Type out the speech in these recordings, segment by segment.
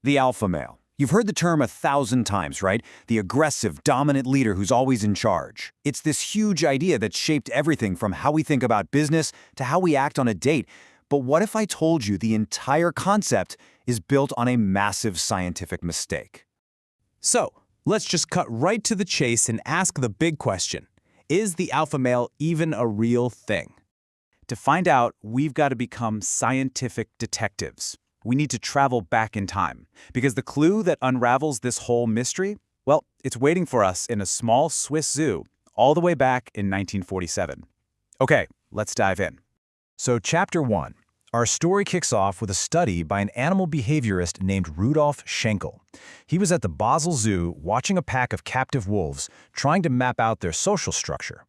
The alpha male. You've heard the term 1,000 times, right? The aggressive, dominant leader who's always in charge. It's this huge idea that shaped everything from how we think about business to how we act on a date. But what if I told you the entire concept is built on a massive scientific mistake? So, let's just cut right to the chase and ask the big question. Is the alpha male even a real thing? To find out, we've got to become scientific detectives. We need to travel back in time, because the clue that unravels this whole mystery, well, it's waiting for us in a small Swiss zoo all the way back in 1947. Okay, let's dive in. So Chapter 1. Our story kicks off with a study by an animal behaviorist named Rudolf Schenkel. He was at the Basel Zoo watching a pack of captive wolves, trying to map out their social structure.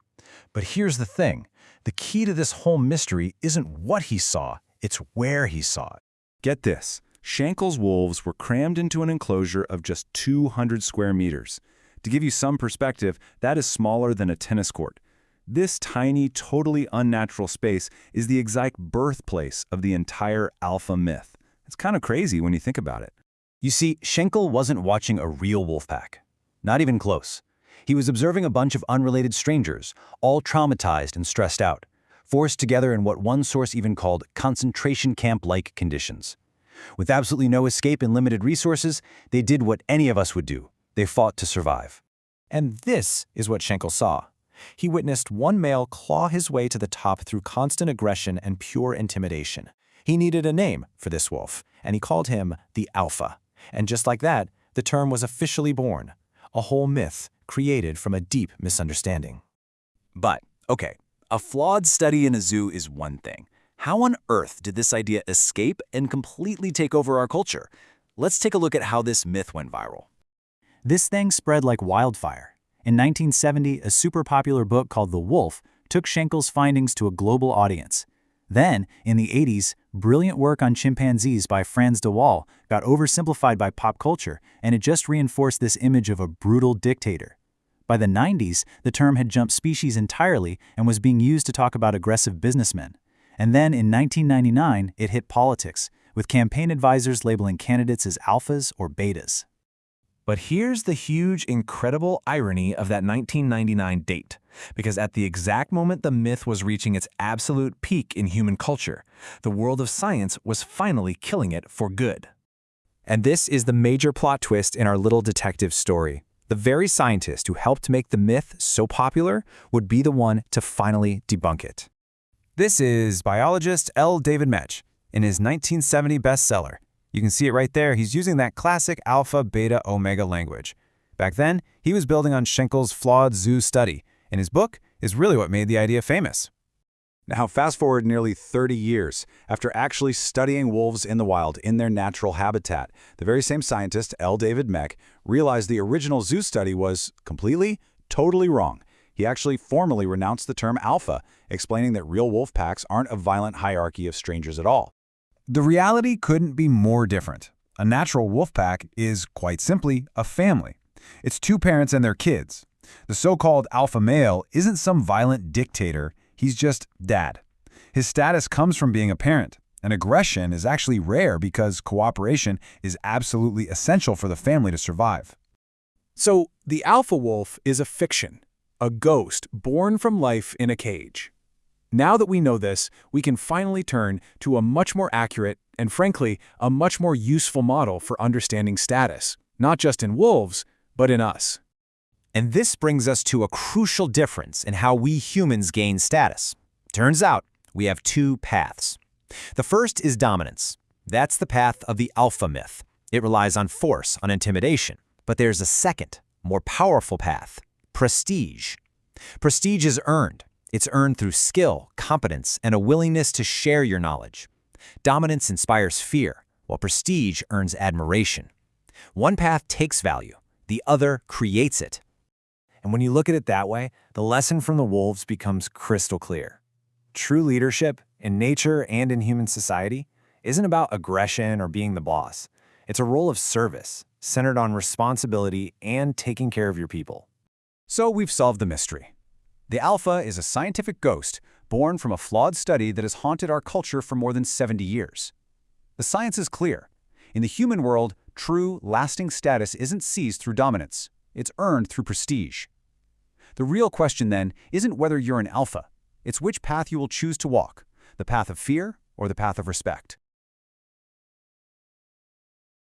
But here's the thing. The key to this whole mystery isn't what he saw, it's where he saw it. Get this, Schenkel's wolves were crammed into an enclosure of just 200 square meters. To give you some perspective, that is smaller than a tennis court. This tiny, totally unnatural space is the exact birthplace of the entire alpha myth. It's kind of crazy when you think about it. You see, Schenkel wasn't watching a real wolf pack. Not even close. He was observing a bunch of unrelated strangers, all traumatized and stressed out, forced together in what one source even called concentration camp-like conditions. With absolutely no escape and limited resources, they did what any of us would do. They fought to survive. And this is what Schenkel saw. He witnessed one male claw his way to the top through constant aggression and pure intimidation. He needed a name for this wolf, and he called him the Alpha. And just like that, the term was officially born, a whole myth created from a deep misunderstanding. But, okay, a flawed study in a zoo is one thing. How on earth did this idea escape and completely take over our culture? Let's take a look at how this myth went viral. This thing spread like wildfire. In 1970, a super popular book called The Wolf took Schenkel's findings to a global audience. Then, in the 80s, brilliant work on chimpanzees by Frans de Waal got oversimplified by pop culture, and it just reinforced this image of a brutal dictator. By the 90s, the term had jumped species entirely and was being used to talk about aggressive businessmen. And then in 1999, it hit politics, with campaign advisors labeling candidates as alphas or betas. But here's the huge, incredible irony of that 1999 date. Because at the exact moment the myth was reaching its absolute peak in human culture, the world of science was finally killing it for good. And this is the major plot twist in our little detective story. The very scientist who helped make the myth so popular would be the one to finally debunk it. This is biologist L. David Mech in his 1970 bestseller. You can see it right there. He's using that classic alpha, beta, omega language. Back then, he was building on Schenkel's flawed zoo study, and his book is really what made the idea famous. Now, fast forward nearly 30 years, after actually studying wolves in the wild in their natural habitat, the very same scientist, L. David Mech, realized the original zoo study was completely, totally wrong. He actually formally renounced the term alpha, explaining that real wolf packs aren't a violent hierarchy of strangers at all. The reality couldn't be more different. A natural wolf pack is, quite simply, a family. It's two parents and their kids. The so-called alpha male isn't some violent dictator, he's just dad. His status comes from being a parent, and aggression is actually rare because cooperation is absolutely essential for the family to survive. So, the alpha wolf is a fiction, a ghost born from life in a cage. Now that we know this, we can finally turn to a much more accurate and, frankly, a much more useful model for understanding status, not just in wolves, but in us. And this brings us to a crucial difference in how we humans gain status. Turns out, we have two paths. The first is dominance. That's the path of the alpha myth. It relies on force, on intimidation. But there's a second, more powerful path, prestige. Prestige is earned. It's earned through skill, competence, and a willingness to share your knowledge. Dominance inspires fear, while prestige earns admiration. One path takes value, the other creates it. And when you look at it that way, the lesson from the wolves becomes crystal clear. True leadership, in nature and in human society, isn't about aggression or being the boss. It's a role of service, centered on responsibility and taking care of your people. So we've solved the mystery. The alpha is a scientific ghost born from a flawed study that has haunted our culture for more than 70 years. The science is clear. In the human world, True, lasting status isn't seized through dominance. It's earned through prestige. The real question, then, isn't whether you're an alpha. It's which path you will choose to walk, the path of fear or the path of respect.